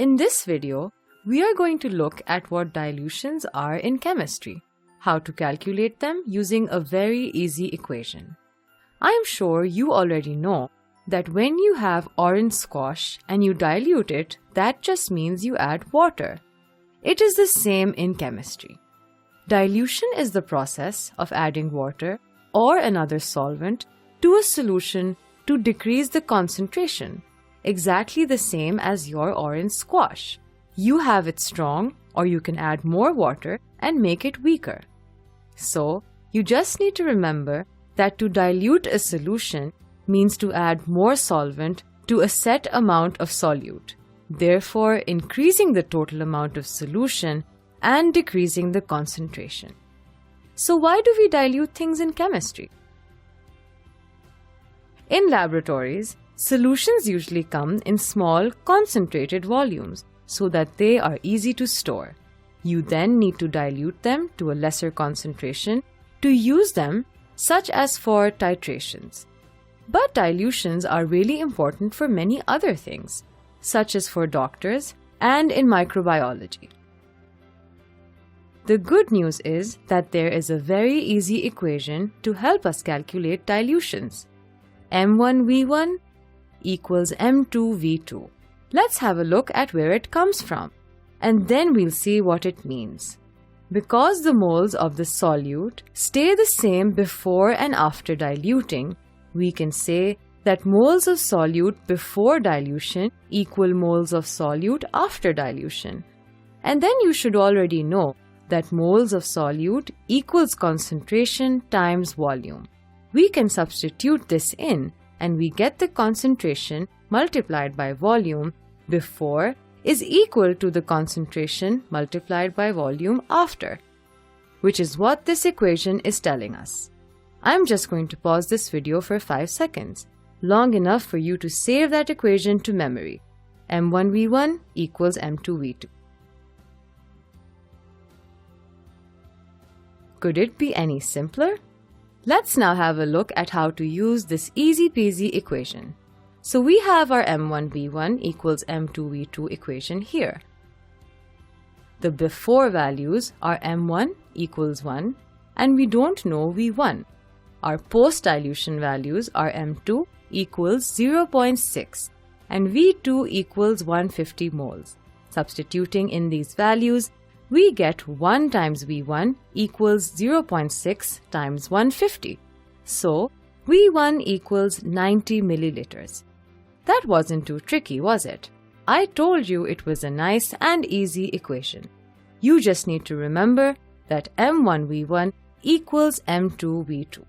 In this video, we are going to look at what dilutions are in chemistry, how to calculate them using a very easy equation. I am sure you already know that when you have orange squash and you dilute it, that just means you add water. It is the same in chemistry. Dilution is the process of adding water or another solvent to a solution to decrease the concentration, exactly the same as your orange squash. You have it strong, or you can add more water and make it weaker. So, you just need to remember that to dilute a solution means to add more solvent to a set amount of solute, therefore increasing the total amount of solution and decreasing the concentration. So why do we dilute things in chemistry? In laboratories, solutions usually come in small, concentrated volumes so that they are easy to store. You then need to dilute them to a lesser concentration to use them, such as for titrations. But dilutions are really important for many other things, such as for doctors and in microbiology. The good news is that there is a very easy equation to help us calculate dilutions. M1V1 equals M2V2. Let's have a look at where it comes from, and then we'll see what it means. Because the moles of the solute stay the same before and after diluting, we can say that moles of solute before dilution equal moles of solute after dilution. And then you should already know that moles of solute equals concentration times volume. We can substitute this in and we get the concentration multiplied by volume before is equal to the concentration multiplied by volume after, which is what this equation is telling us. I'm just going to pause this video for 5 seconds, long enough for you to save that equation to memory. M1V1 equals M2V2. Could it be any simpler? Let's now have a look at how to use this easy-peasy equation. So we have our M1V1 equals M2V2 equation here. The before values are M1 equals 1 and we don't know V1. Our post-dilution values are M2 equals 0.6 and V2 equals 150 moles. Substituting in these values, we get 1 times V1 equals 0.6 times 150. So, V1 equals 90 milliliters. That wasn't too tricky, was it? I told you it was a nice and easy equation. You just need to remember that M1V1 equals M2V2.